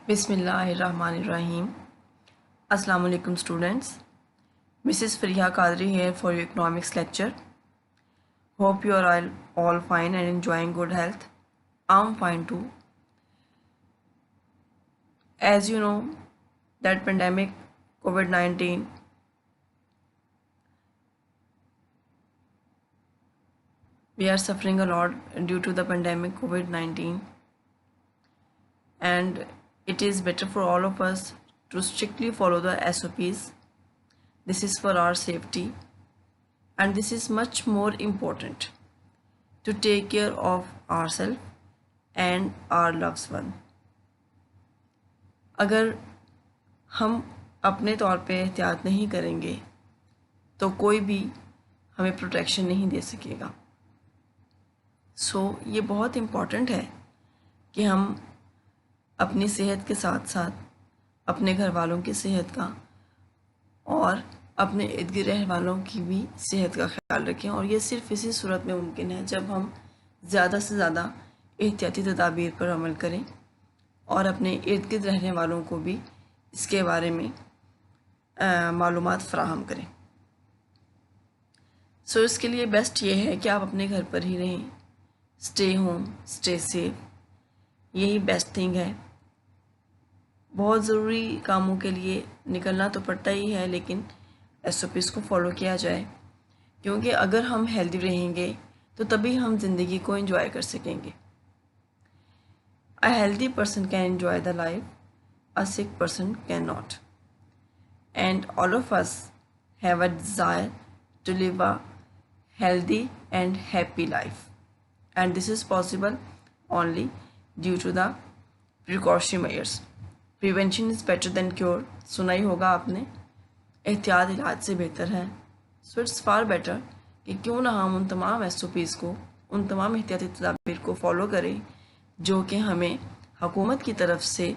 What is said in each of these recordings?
Bismillahirrahmanirrahim. Assalamu alaikum students. Mrs. Fariha Qadri here for your economics lecture. Hope you are all fine and enjoying good health. I'm fine too. As you know that pandemic COVID-19 we are suffering a lot due to the pandemic COVID-19, and it is better for all of us to strictly follow the SOPs. This is for our safety, and this is much more important to take care of ourselves and our loved one. अगर हम अपने तौर पे एहतियात नहीं करेंगे तो कोई भी हमें प्रोटेक्शन नहीं दे सकेगा। ये बहुत इम्पॉर्टेंट है कि हम अपनी सेहत के साथ साथ अपने घर वालों की सेहत का और अपने इर्द गिर्द रहने वालों की भी सेहत का ख्याल रखें, और ये सिर्फ इसी सूरत में मुमकिन है जब हम ज़्यादा से ज़्यादा एहतियाती तदाबीर पर अमल करें और अपने इर्द गिर्द रहने वालों को भी इसके बारे में मालूमात फ़राहम करें। इसके लिए बेस्ट ये है कि आप अपने घर पर ही रहें, स्टे होम, स्टे सेफ, यही बेस्ट थिंग है। बहुत ज़रूरी कामों के लिए निकलना तो पड़ता ही है, लेकिन SOPs को फॉलो किया जाए, क्योंकि अगर हम हेल्दी रहेंगे तो तभी हम ज़िंदगी को एंजॉय कर सकेंगे। A healthy person can enjoy the life, a sick person cannot. And all of us have a desire to live a healthy and happy life. And this is possible only due to the precautionary measures. Prevention is better than cure. सुना ही होगा आपने, एहतियात इलाज से बेहतर है। It's far better कि क्यों ना हम उन तमाम SOPs को, उन तमाम एहतियाती तदाबीर को फॉलो करें जो कि हमें हुकूमत की तरफ से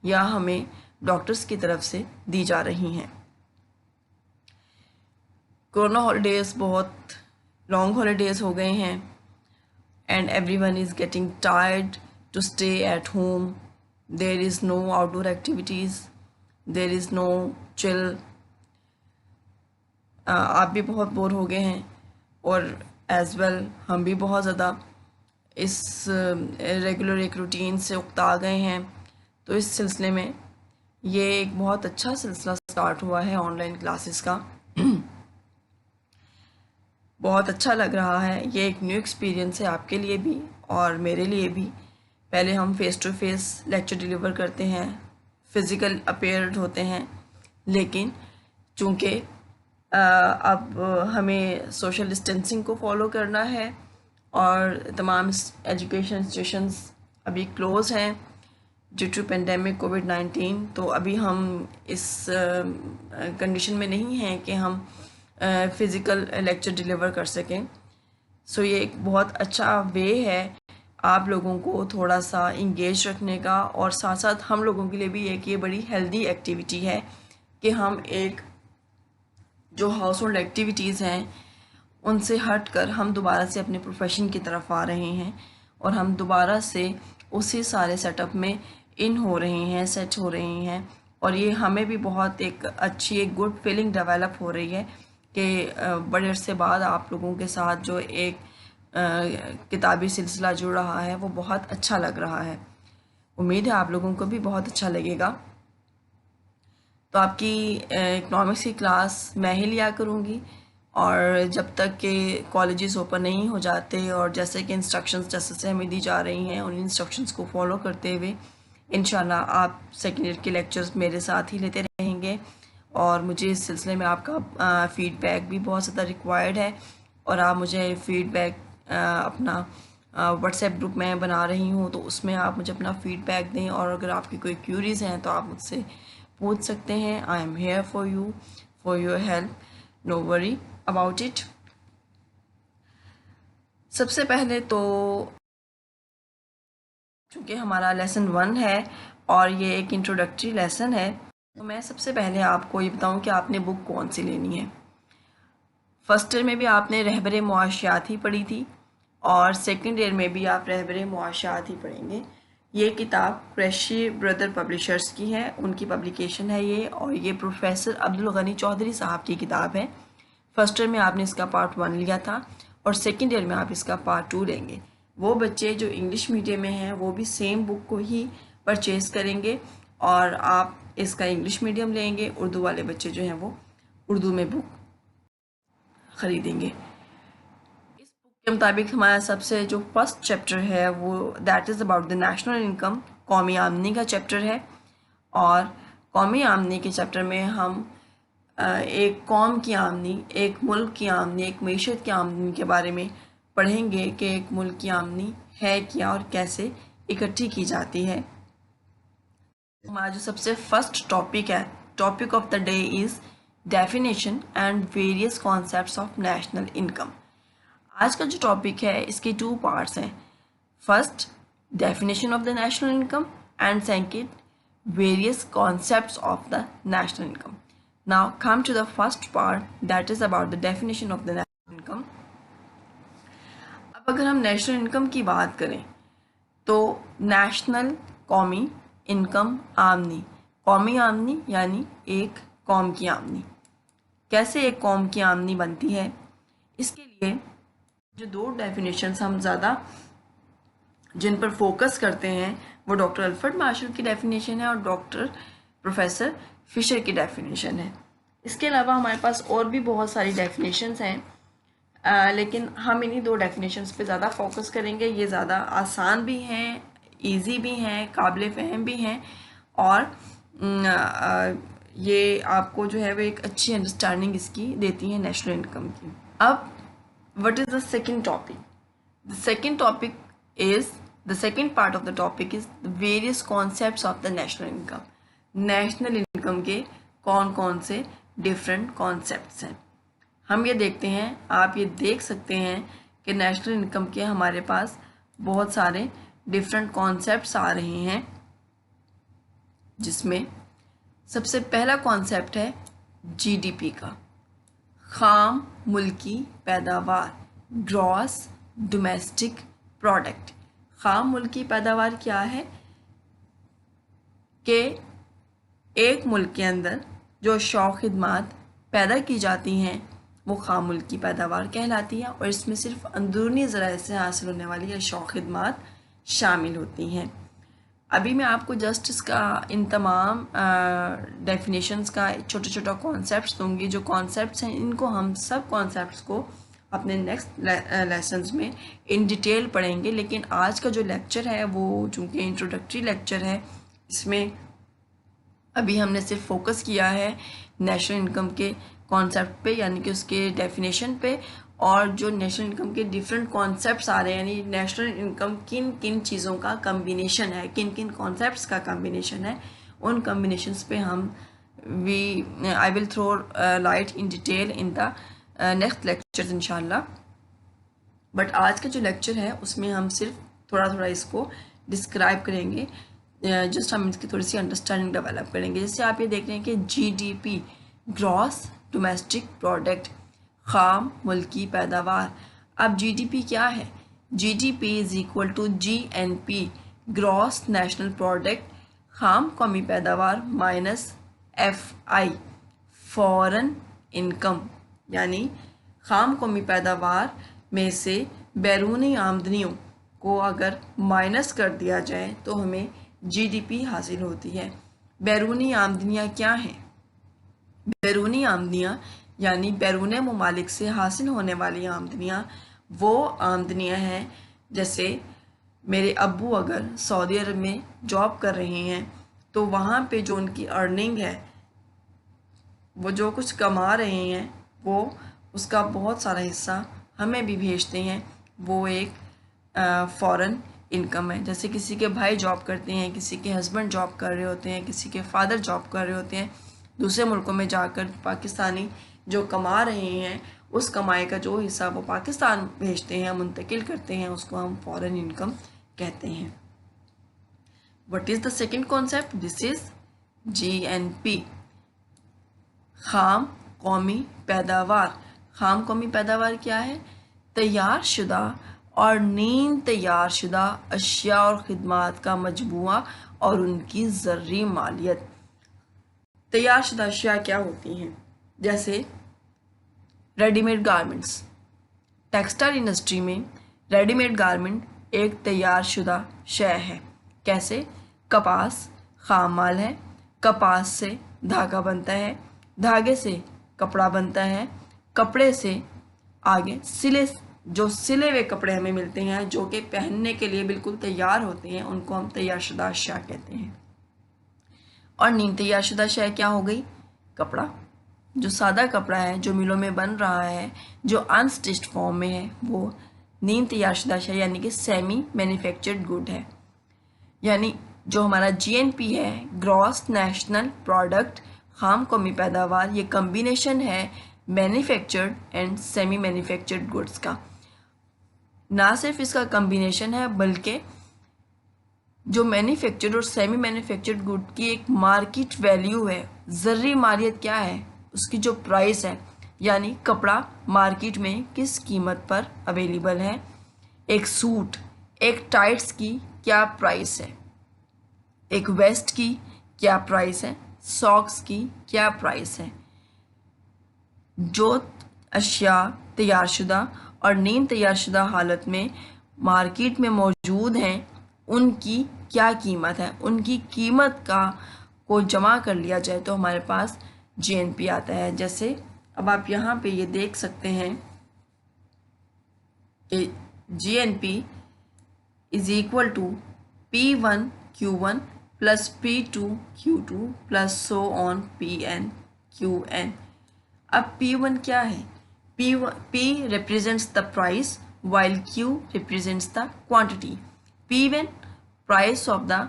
या हमें डॉक्टर्स की तरफ से दी जा रही हैं। कोरोना हॉलीडेज़ बहुत लॉन्ग हॉलीडेज़ हो गए हैं, and everyone is getting tired to stay at home. There is no outdoor activities, there is no chill. आप भी बहुत बोर हो गए हैं और एज वेल हम भी बहुत ज़्यादा इस रेगुलर एक रूटीन से उकता गए हैं। तो इस सिलसिले में ये एक बहुत अच्छा सिलसिला स्टार्ट हुआ है ऑनलाइन क्लासेस का। बहुत अच्छा लग रहा है, ये एक न्यू एक्सपीरियंस है आपके लिए भी और मेरे लिए भी। पहले हम face to face lecture deliver करते हैं, फिज़िकल अपेयर्ड होते हैं, लेकिन चूँकि अब हमें सोशल डिस्टेंसिंग को फॉलो करना है और तमाम एजुकेशन इंस्टीट्यूशंस अभी क्लोज़ हैं ड्यू टू पेंडेमिक कोविड-19, तो अभी हम इस कंडीशन में नहीं हैं कि हम फ़िज़िकल लेक्चर डिलीवर कर सकें। ये एक बहुत अच्छा वे है आप लोगों को थोड़ा सा इंगेज रखने का, और साथ साथ हम लोगों के लिए भी एक ये बड़ी हेल्दी एक्टिविटी है कि हम एक जो हाउस होल्ड एक्टिविटीज़ हैं उनसे हट कर हम दोबारा से अपने प्रोफेशन की तरफ आ रहे हैं और हम दोबारा से उसी सारे सेटअप में इन हो रहे हैं, सेट हो रहे हैं, और ये हमें भी बहुत एक अच्छी एक गुड फीलिंग डेवलप हो रही है कि बड़े अरसे बाद आप लोगों के साथ जो एक किताबी सिलसिला जुड़ रहा है वो बहुत अच्छा लग रहा है। उम्मीद है आप लोगों को भी बहुत अच्छा लगेगा। तो आपकी इकनॉमिक्स की क्लास मैं ही लिया करूँगी, और जब तक कि कॉलेजेस ओपन नहीं हो जाते और जैसे कि इंस्ट्रक्शंस जैसे हमें दी जा रही हैं उन इंस्ट्रक्शंस को फॉलो करते हुए इंशाल्लाह आप सेकेंड ईयर के लेक्चर्स मेरे साथ ही लेते रहेंगे। और मुझे इस सिलसिले में आपका फ़ीडबैक भी बहुत ज़्यादा रिक्वायर्ड है, और आप मुझे फ़ीडबैक अपना व्हाट्सएप ग्रुप में बना रही हूँ, तो उसमें आप मुझे अपना फ़ीडबैक दें, और अगर आपकी कोई क्यूरीज़ हैं तो आप मुझसे पूछ सकते हैं। I am here for you, for your help, no worry about it. सबसे पहले तो चूँकि हमारा लेसन 1 है और ये एक इंट्रोडक्टरी लेसन है, तो मैं सबसे पहले आपको ये बताऊं कि आपने बुक कौन सी लेनी है। फर्स्ट ईयर में भी आपने रहबर मुआशियात ही पढ़ी थी और सेकंड ईयर में भी आप रहबर मुआशियात ही पढ़ेंगे, ये किताब क्रैशी ब्रदर पब्लिशर्स की है, उनकी पब्लिकेशन है ये, और ये प्रोफेसर अब्दुल गनी चौधरी साहब की किताब है। फर्स्ट ईयर में आपने इसका पार्ट 1 लिया था और सेकेंड ईयर में आप इसका पार्ट 2 लेंगे। वो बच्चे जो इंग्लिश मीडियम में हैं वो भी सेम बुक को ही परचेज़ करेंगे और आप इसका इंग्लिश मीडियम लेंगे। उर्दू वाले बच्चे जो हैं वो उर्दू में बुक ख़रीदेंगे। इस बुक के मुताबिक हमारा सबसे जो फर्स्ट चैप्टर है वो that is about the national income, कौमी आमदनी का चैप्टर है। और कौमी आमदनी के चैप्टर में हम एक कौम की आमदनी, एक मुल्क की आमदनी, एक मईशत की आमदनी के बारे में पढ़ेंगे कि एक मुल्क की आमदनी है क्या और कैसे इकट्ठी की जाती है। हमारा जो सबसे फर्स्ट टॉपिक है, topic of the day is definition and various concepts of national income. आज का जो टॉपिक है इसके 2 पार्ट्स हैं। First, definition of the national income, and second, various concepts of the national income. Now come to the first part that is about the definition of the national income. अब अगर हम national income की बात करें तो national, कौमी, income, आमदनी। कौमी आमदनी यानी एक कौम की आमदनी। कैसे एक कौम की आमदनी बनती है, इसके लिए जो 2 डेफिनेशंस हम ज़्यादा जिन पर फोकस करते हैं वो डॉक्टर अल्फ्रेड मार्शल की डेफिनेशन है और प्रोफेसर फिशर की डेफिनेशन है। इसके अलावा हमारे पास और भी बहुत सारी डेफिनेशंस हैं, लेकिन हम इन्हीं 2 डेफिनेशंस पे ज़्यादा फोकस करेंगे। ये ज़्यादा आसान भी हैं, इजी भी हैं, काबिल फ़हम भी हैं और ये आपको जो है वो एक अच्छी अंडरस्टैंडिंग इसकी देती हैं नेशनल इनकम की। अब what is the second topic? The second topic is the second part of the topic is the various concepts of the national income. National income के कौन कौन से डिफरेंट कॉन्सेप्ट्स हैं, हम ये देखते हैं। आप ये देख सकते हैं कि नेशनल इनकम के हमारे पास बहुत सारे डिफरेंट कॉन्सेप्ट्स आ रहे हैं, जिसमें सबसे पहला कॉन्सेप्ट है जीडीपी का, खाम मुल्की पैदावार, ग्रॉस डोमेस्टिक प्रोडक्ट। खाम मुल्की पैदावार क्या है कि एक मुल्क के अंदर जो शौक़ खिदमात पैदा की जाती हैं वो खाम मुल्की पैदावार कहलाती है और इसमें सिर्फ अंदरूनी ज़राए से हासिल होने वाली ये शौक़ खिदमात शामिल होती हैं। अभी मैं आपको जस्ट इसका इन तमाम डेफिनेशंस का छोटा छोटा कॉन्सेप्ट्स दूंगी। जो कॉन्सेप्ट्स हैं इनको हम सब कॉन्सेप्ट्स को अपने नेक्स्ट लेसन्स में इन डिटेल पढ़ेंगे, लेकिन आज का जो लेक्चर है वो चूँकि इंट्रोडक्टरी लेक्चर है, इसमें अभी हमने सिर्फ फोकस किया है नेशनल इनकम के कॉन्सेप्ट पे, यानी कि उसके डेफिनेशन पे, और जो नेशनल इनकम के डिफरेंट कॉन्सेप्ट्स आ रहे हैं, यानी नेशनल इनकम किन किन चीज़ों का कम्बिनेशन है, किन किन कॉन्सेप्ट्स का कम्बिनेशन है, उन कम्बिनेशंस पे हम I will throw light in detail in the next lectures इंशाल्लाह। बट आज का जो लेक्चर है उसमें हम सिर्फ थोड़ा थोड़ा इसको डिस्क्राइब करेंगे, जस्ट हम इसकी थोड़ी सी अंडरस्टैंडिंग डेवलप करेंगे। जैसे आप ये देख रहे हैं कि जीडीपी, ग्रॉस डोमेस्टिक प्रोडक्ट, खाम मुल्की पैदावार। अब जीडीपी क्या है? GDP is equal to GNP, gross national product, खाम कौमी पैदावार माइनस एफआई, फॉरेन इनकम। यानी खाम कौमी पैदावार में से बैरूनी आमदनियों को अगर माइनस कर दिया जाए तो हमें जीडीपी हासिल होती है। बैरूनी आमदनियाँ क्या हैं? बैरूनी आमदनियाँ यानी बैरून ममालिक से हासिल होने वाली आमदनियाँ वो आमदनियाँ हैं, जैसे मेरे अब्बू अगर सऊदी अरब में जॉब कर रहे हैं तो वहाँ पे जो उनकी अर्निंग है, वो जो कुछ कमा रहे हैं वो उसका बहुत सारा हिस्सा हमें भी भेजते हैं, वो एक फ़ॉरेन इनकम है। जैसे किसी के भाई जॉब करते हैं, किसी के हस्बैंड जॉब कर रहे होते हैं, किसी के फादर जॉब कर रहे होते हैं, दूसरे मुल्कों में जाकर पाकिस्तानी जो कमा रहे हैं उस कमाई का जो हिस्सा वो पाकिस्तान भेजते हैं, मुंतकिल करते हैं, उसको हम फ़ॉरेन इनकम कहते हैं। What is the second concept? This is GNP, खाम कौमी पैदावार। खाम कौमी पैदावार क्या है? तैयार शुदा और नींद तैयार शुदा अशिया और खिदमात का मजमूआ और उनकी ज़र्री मालियत। तैयार शुदा अशिया क्या होती हैं? जैसे रेडीमेड गारमेंट्स। टेक्सटाइल इंडस्ट्री में रेडीमेड गारमेंट एक तैयार शुदा शय है। कैसे? कपास खाम माल है, कपास से धागा बनता है, धागे से कपड़ा बनता है, कपड़े से आगे सिले हुए कपड़े हमें मिलते हैं जो कि पहनने के लिए बिल्कुल तैयार होते हैं, उनको हम तैयार शुदा अशिया कहते हैं। और नींद तैयार शुदा शय क्या हो गई? कपड़ा। जो सादा कपड़ा है जो मिलों में बन रहा है, जो अनस्टिच्ड फॉर्म में है, वो नींद तैयार शुदा शय यानी कि सेमी मैन्युफैक्चर्ड गुड है। यानी जो हमारा GNP है, ग्रॉस नेशनल प्रोडक्ट, खाम कौमी पैदावार, ये कम्बिनेशन है manufactured and semi manufactured goods का। ना सिर्फ इसका कम्बिनेशन है बल्कि जो मैन्युफैक्चर्ड और सेमी मैन्युफैक्चर्ड गुड की एक मार्केट वैल्यू है, ज़र्री मालियत क्या है, उसकी जो प्राइस है, यानी कपड़ा मार्केट में किस कीमत पर अवेलेबल है, एक सूट, एक टाइट्स की क्या प्राइस है, एक वेस्ट की क्या प्राइस है, सॉक्स की क्या प्राइस है। जो अशिया तैयारशुदा और नींद तैयारशुदा हालत में मार्केट में मौजूद हैं, उनकी क्या कीमत है, उनकी कीमत को जमा कर लिया जाए तो हमारे पास GNP आता है। जैसे अब आप यहाँ पे ये देख सकते हैं कि GNP is equal to P1 Q1 plus P2 Q2 plus so on PN QN। अब P1 क्या है? P represents the price while Q represents the quantity. P1 price of the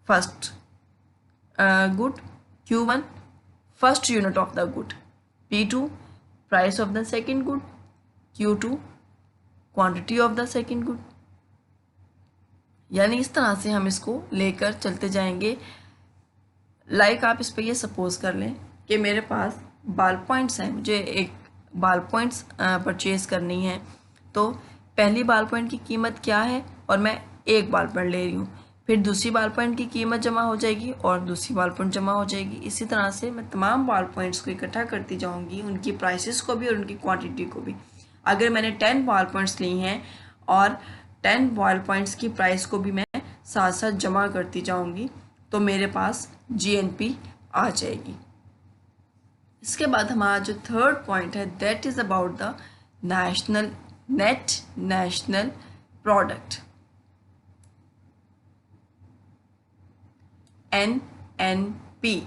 first good, Q1 first unit of the good, P2 price of the second good, Q2 quantity of the second good। यानी इस तरह से हम इसको लेकर चलते जाएंगे। Like आप इस पे ये सपोज कर लें कि मेरे पास बाल पॉइंट्स हैं, मुझे एक बाल पॉइंट्स परचेज़ करनी है, तो पहली बाल पॉइंट की कीमत क्या है और मैं एक बाल पॉइंट ले रही हूँ, फिर दूसरी बाल पॉइंट की कीमत जमा हो जाएगी और दूसरी बाल पॉइंट जमा हो जाएगी। इसी तरह से मैं तमाम बाल पॉइंट्स को इकट्ठा करती जाऊँगी, उनकी प्राइसेस को भी और उनकी क्वांटिटी को भी। अगर मैंने 10 बाल पॉइंट्स ली हैं और 10 बाल पॉइंट्स की प्राइस को भी मैं साथ साथ जमा करती जाऊँगी तो मेरे पास GNP आ जाएगी। इसके बाद हमारा जो थर्ड पॉइंट है that is about the net national product, NNP,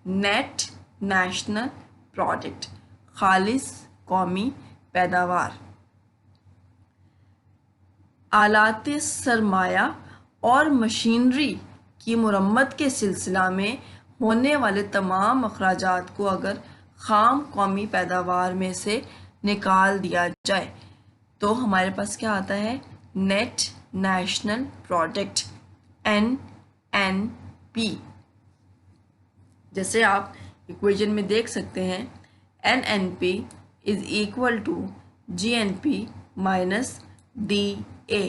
net national product, खालिस कौमी पैदावार। आलात सरमाया और मशीनरी की मुरम्मत के सिलसिला में होने वाले तमाम अखराजात को अगर खाम कौमी पैदावार में से निकाल दिया जाए तो हमारे पास क्या आता है? Net national product, NNP। जैसे आप इक्वेशन में देख सकते हैं NNP is equal to GNP minus DA।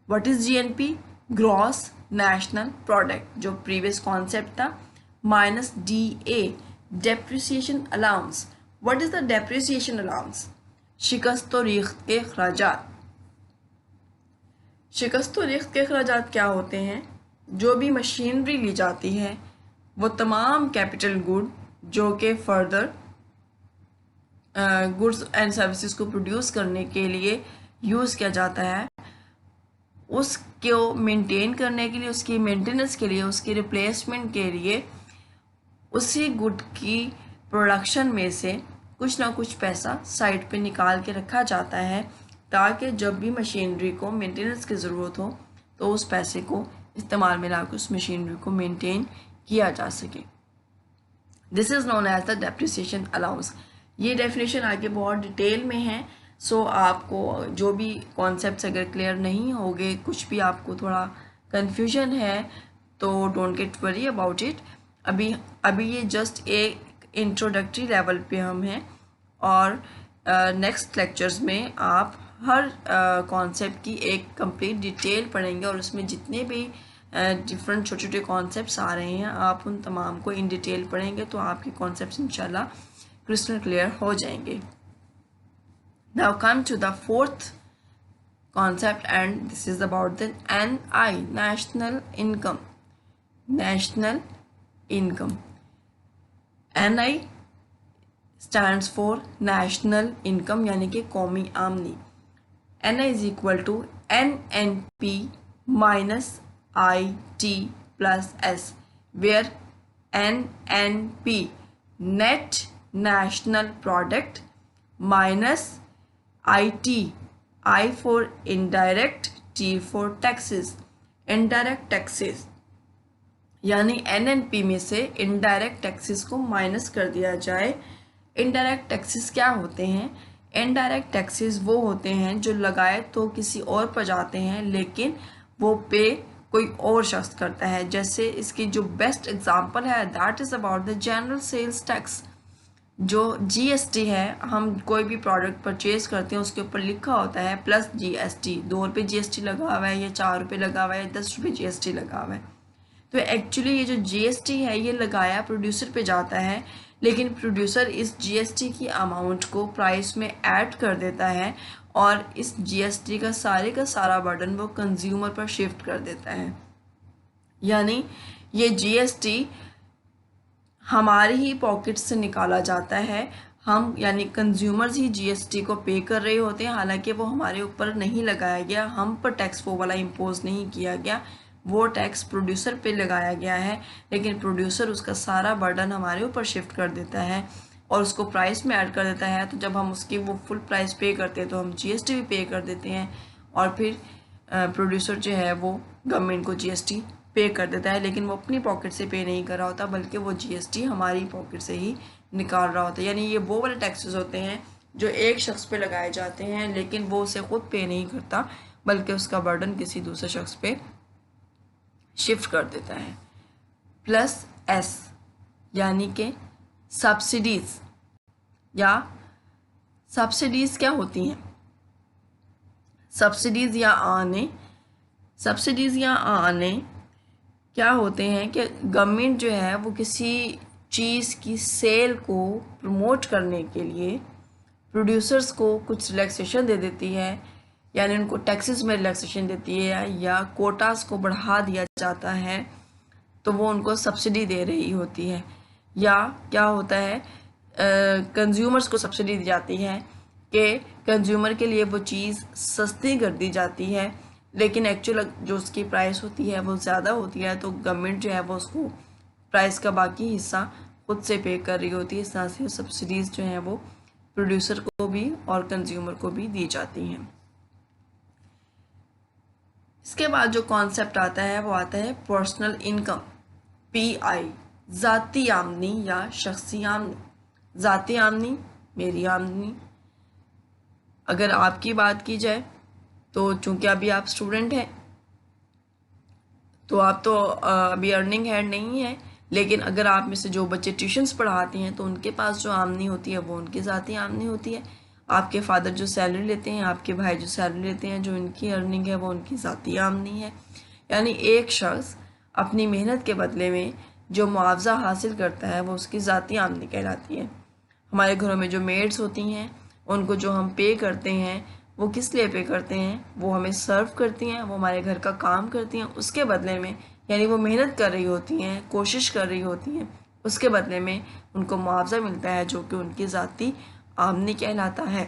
What is GNP? Gross national product, जो प्रीवियस कॉन्सेप्ट था, minus DA depreciation allowance. What is the depreciation allowance? शिकस्त व रेख्त के अखराजात। शिकस्त व रेख्त के अखराजात क्या होते हैं? जो भी मशीनरी ली जाती है वो तमाम कैपिटल गुड जो कि फर्दर गुड्स एंड सर्विसेज को प्रोड्यूस करने के लिए यूज़ किया जाता है, उसको मेंटेन करने के लिए, उसकी मेंटेनेंस के लिए, उसकी रिप्लेसमेंट के लिए उसी गुड की प्रोडक्शन में से कुछ ना कुछ पैसा साइड पे निकाल के रखा जाता है ताकि जब भी मशीनरी को मेंटेनेंस की ज़रूरत हो तो उस पैसे को इस्तेमाल में लाकर उस मशीनरी को मेंटेन किया जा सके। This is known as the depreciation allowance. ये डेफिनेशन आगे बहुत डिटेल में है, सो आपको जो भी कॉन्सेप्ट्स अगर क्लियर नहीं होंगे, कुछ भी आपको थोड़ा कन्फ्यूजन है तो don't get worry about it. अभी ये जस्ट एक इंट्रोडक्टरी लेवल पे हम हैं और नेक्स्ट लेक्चर्स में आप हर कॉन्सेप्ट की एक कंप्लीट डिटेल पढ़ेंगे और उसमें जितने भी डिफरेंट छोटे छोटे कॉन्सेप्ट्स आ रहे हैं आप उन तमाम को इन डिटेल पढ़ेंगे तो आपके कॉन्सेप्ट्स इंशाल्लाह क्रिस्टल क्लियर हो जाएंगे. Now come to the fourth concept, and this is about the NI, national income. National income. NI stands for national income यानी कि कौमी आमदनी. NI is equal to NNP minus IT plus S, where NNP net national product minus IT, I for indirect, T for taxes. Indirect taxes यानी NNP में से indirect taxes को minus कर दिया जाए. इनडायरेक्ट टैक्सेस क्या होते हैं? इनडायरेक्ट टैक्सेस वो होते हैं जो लगाए तो किसी और पर जाते हैं लेकिन वो पे कोई और शख्स करता है. जैसे इसकी जो बेस्ट एग्जांपल है that is about the general sales tax. जो GST है, हम कोई भी प्रोडक्ट परचेज करते हैं उसके ऊपर लिखा होता है प्लस GST. 2 रुपये GST लगा हुआ है या 4 रुपये लगा हुआ है या 10 रुपये GST लगा हुआ है. तो एक्चुअली ये जो GST है ये लगाया प्रोड्यूसर पे जाता है लेकिन प्रोड्यूसर इस GST की अमाउंट को प्राइस में ऐड कर देता है और इस GST का सारा बर्डन वो कंज्यूमर पर शिफ्ट कर देता है. यानी ये GST हमारी ही पॉकेट से निकाला जाता है. हम यानी कंज्यूमर्स ही GST को पे कर रहे होते हैं, हालांकि वो हमारे ऊपर नहीं लगाया गया, हम पर टैक्स वो वाला इम्पोज नहीं किया गया, वो टैक्स प्रोड्यूसर पे लगाया गया है. लेकिन प्रोड्यूसर उसका सारा बर्डन हमारे ऊपर शिफ्ट कर देता है और उसको प्राइस में ऐड कर देता है. तो जब हम उसकी वो फुल प्राइस पे करते हैं तो हम GST भी पे कर देते हैं और फिर प्रोड्यूसर जो है वो गवर्नमेंट को GST पे कर देता है. लेकिन वो अपनी पॉकेट से पे नहीं कर रहा होता बल्कि वो GST हमारी पॉकेट से ही निकाल रहा होता है. यानी ये वो वाले टैक्सेस होते हैं जो एक शख्स पे लगाए जाते हैं लेकिन वो उसे खुद पे नहीं करता बल्कि उसका बर्डन किसी दूसरे शख्स पे शिफ्ट कर देता है. प्लस S यानी कि सब्सिडीज़. या सब्सिडीज़ क्या होती हैं? सब्सिडीज़ या आने क्या होते हैं कि गवर्नमेंट जो है वो किसी चीज़ की सेल को प्रमोट करने के लिए प्रोड्यूसर्स को कुछ रिलैक्सेशन दे देती है. यानी उनको टैक्सेस में रिलैक्सेशन देती है या कोटास को बढ़ा दिया जाता है तो वो उनको सब्सिडी दे रही होती है. या क्या होता है, कंज्यूमर्स को सब्सिडी दी जाती है कि कंज्यूमर के लिए वो चीज़ सस्ती कर दी जाती है लेकिन एक्चुअल जो उसकी प्राइस होती है वो ज़्यादा होती है तो गवर्नमेंट जो है वो उसको प्राइस का बाकी हिस्सा खुद से पे कर रही होती है. इस तरह से सब्सिडीज़ जो हैं वो प्रोड्यूसर को भी और कंज्यूमर को भी दी जाती हैं. इसके बाद जो कॉन्सेप्ट आता है वो आता है पर्सनल इनकम, PI, ज़ाती आमदनी या शख्सी आमदनी. ज़ाती आमदनी मेरी आमदनी. अगर आपकी बात की जाए तो चूंकि अभी आप स्टूडेंट हैं तो आप तो अभी अर्निंग हेड नहीं है, लेकिन अगर आप में से जो बच्चे ट्यूशन्स पढ़ाते हैं तो उनके पास जो आमदनी होती है वो उनकी ज़ाती आमदनी होती है. आपके फादर जो सैलरी लेते हैं, आपके भाई जो सैलरी लेते हैं, जो इनकी अर्निंग है वो उनकी ज़ाती आमदनी है. यानी एक शख्स अपनी मेहनत के बदले में जो मुआवजा हासिल करता है वो उसकी ज़ाती आमदनी कहलाती है. हमारे घरों में जो मेड्स होती हैं उनको जो हम पे करते हैं वो किस लिए पे करते हैं? वो हमें सर्व करती हैं, वो हमारे घर का काम करती हैं, उसके बदले में यानी वो मेहनत कर रही होती हैं, कोशिश कर रही होती हैं, उसके बदले में उनको मुआवजा मिलता है जो कि उनकी ज़ाती आमदनी कहलाता है.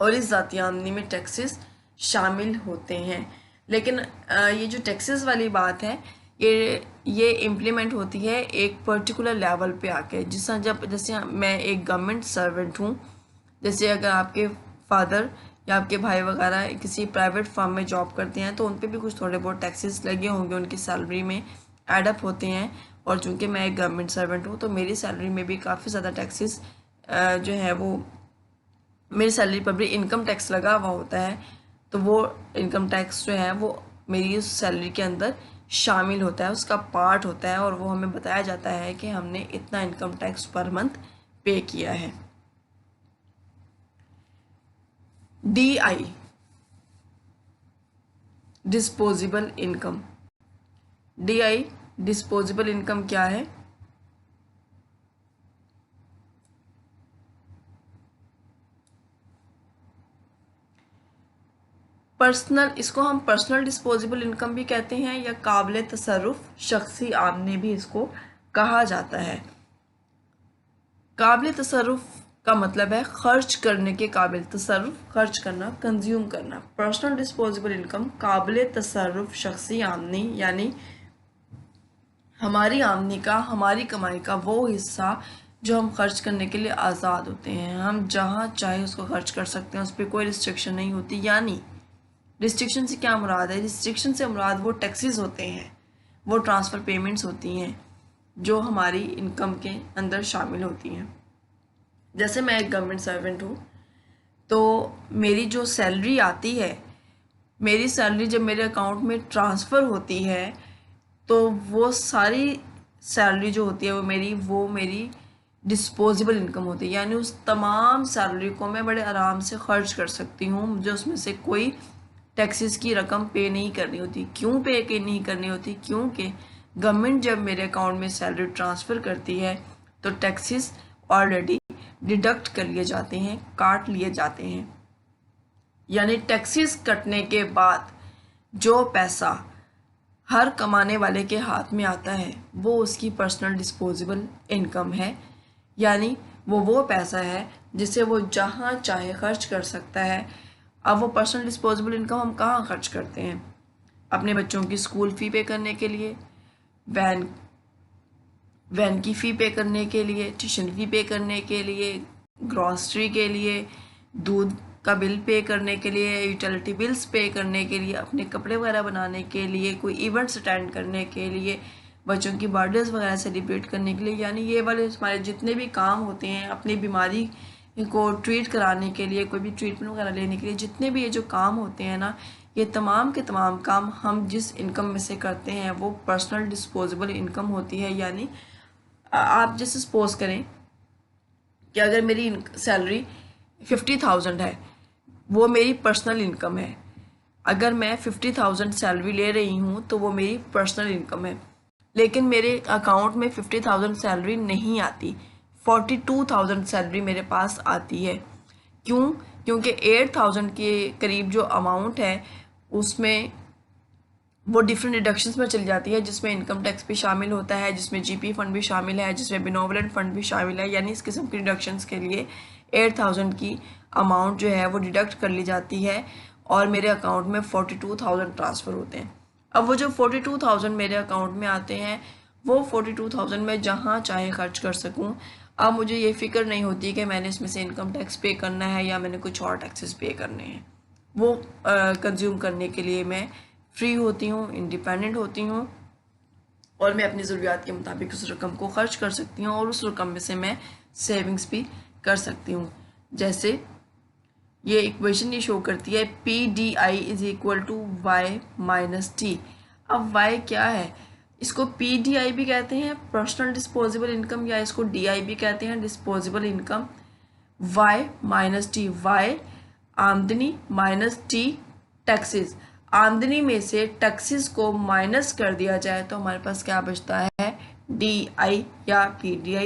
और इस ज़ाती आमदनी में टैक्सेस शामिल होते हैं. लेकिन ये जो टैक्सेस वाली बात है ये इम्प्लीमेंट होती है एक पर्टिकुलर लेवल पे आके. जैसे मैं एक गवर्नमेंट सर्वेंट हूँ, जैसे अगर आपके फादर या आपके भाई वगैरह किसी प्राइवेट फर्म में जॉब करते हैं तो उन पे भी कुछ थोड़े बहुत टैक्सेस लगे होंगे, उनकी सैलरी में एडअप होते हैं. और चूँकि मैं एक गवर्नमेंट सर्वेंट हूँ तो मेरी सैलरी में भी काफ़ी ज़्यादा टैक्सेस जो है वो मेरी सैलरी पर भी इनकम टैक्स लगा हुआ होता है. तो वो इनकम टैक्स जो है वो मेरी उस सैलरी के अंदर शामिल होता है, उसका पार्ट होता है और वो हमें बताया जाता है कि हमने इतना इनकम टैक्स पर मंथ पे किया है. DI disposable income. DI disposable income क्या है? पर्सनल, इसको हम पर्सनल डिस्पोजेबल इनकम भी कहते हैं या काबिल तसर्रुफ शख्सी आमदनी भी इसको कहा जाता है। काबिल तसर्रुफ का मतलब है खर्च करने के काबिल, तसर्रुफ खर्च करना, कंज्यूम करना। पर्सनल डिस्पोजेबल इनकम काबिल तसर्रुफ शख्सी आमदनी, यानी हमारी आमदनी का, हमारी कमाई का वो हिस्सा जो हम खर्च करने के लिए आज़ाद होते हैं, हम जहाँ चाहे उसको खर्च कर सकते हैं, उस पर कोई रिस्ट्रिक्शन नहीं होती। यानी रिस्ट्रिक्शन से क्या मुराद है? रिस्ट्रिक्शन से मुराद वो टैक्सेस होते हैं, वो ट्रांसफ़र पेमेंट्स होती हैं जो हमारी इनकम के अंदर शामिल होती हैं। जैसे मैं एक गवर्नमेंट सर्वेंट हूँ, तो मेरी जो सैलरी आती है, मेरी सैलरी जब मेरे अकाउंट में ट्रांसफ़र होती है तो वो सारी सैलरी जो होती है वो मेरी डिस्पोजेबल इनकम होती है। यानी उस तमाम सैलरी को मैं बड़े आराम से खर्च कर सकती हूँ, मुझे उसमें से कोई टैक्सेस की रकम पे नहीं करनी होती। क्यों पे नहीं करनी होती? क्योंकि गवर्नमेंट जब मेरे अकाउंट में सैलरी ट्रांसफ़र करती है तो टैक्सेस ऑलरेडी डिडक्ट कर लिए जाते हैं, काट लिए जाते हैं। यानी टैक्सेस कटने के बाद जो पैसा हर कमाने वाले के हाथ में आता है वो उसकी पर्सनल डिस्पोजेबल इनकम है। यानी वो पैसा है जिसे वो जहाँ चाहे खर्च कर सकता है। अब वो पर्सनल डिस्पोजेबल इनकम हम कहाँ खर्च करते हैं? अपने बच्चों की स्कूल फ़ी पे करने के लिए, वैन की फ़ी पे करने के लिए, ट्यूशन फ़ी पे करने के लिए, ग्रॉसरी के लिए, दूध का बिल पे करने के लिए, यूटिलिटी बिल्स पे करने के लिए, अपने कपड़े वगैरह बनाने के लिए, कोई इवेंट्स अटेंड करने के लिए, बच्चों की बर्थडेज वगैरह सेलिब्रेट करने के लिए। यानी ये वाले हमारे जितने भी काम होते हैं, अपनी बीमारी को ट्रीट कराने के लिए, कोई भी ट्रीटमेंट वगैरह लेने के लिए, जितने भी ये जो काम होते हैं ना, ये तमाम के तमाम काम हम जिस इनकम में से करते हैं वो पर्सनल डिस्पोजेबल इनकम होती है। यानी आप जैसे सपोज करें कि अगर मेरी सैलरी 50,000 है, वो मेरी पर्सनल इनकम है। अगर मैं 50,000 सैलरी ले रही हूँ तो वो मेरी पर्सनल इनकम है। लेकिन मेरे अकाउंट में 50,000 सैलरी नहीं आती, 42,000 सैलरी मेरे पास आती है। क्यों? क्योंकि 8,000 के करीब जो अमाउंट है उसमें वो डिफरेंट डिडक्शंस में चली जाती है, जिसमें इनकम टैक्स भी शामिल होता है, जिसमें जीपी फंड भी शामिल है, जिसमें बेनोवलेंट फंड भी शामिल है। यानी इस किस्म की डिडक्शंस के लिए 8,000 की अमाउंट जो है वो डिडक्ट कर ली जाती है और मेरे अकाउंट में 42,000 ट्रांसफ़र होते हैं। अब वो जो 42,000 मेरे अकाउंट में आते हैं, वो 42,000 मैं जहाँ चाहे खर्च कर सकूँ। अब मुझे ये फ़िक्र नहीं होती कि मैंने इसमें से इनकम टैक्स पे करना है या मैंने कुछ और टैक्सेस पे करने हैं। वो कंज्यूम करने के लिए मैं फ्री होती हूँ, इंडिपेंडेंट होती हूँ और मैं अपनी ज़रूरियात के मुताबिक उस रकम को खर्च कर सकती हूँ और उस रकम में से मैं सेविंग्स भी कर सकती हूँ। जैसे ये इक्वेशन ये शो करती है PDI is equal to Y minus T. अब वाई क्या है? इसको PDI भी कहते हैं, पर्सनल डिस्पोजेबल इनकम, या इसको DI भी कहते हैं, disposable income. Y minus T, Y आमदनी माइनस टी टैक्सेस। आमदनी में से टैक्सेस को माइनस कर दिया जाए तो हमारे पास क्या बचता है? DI या PDI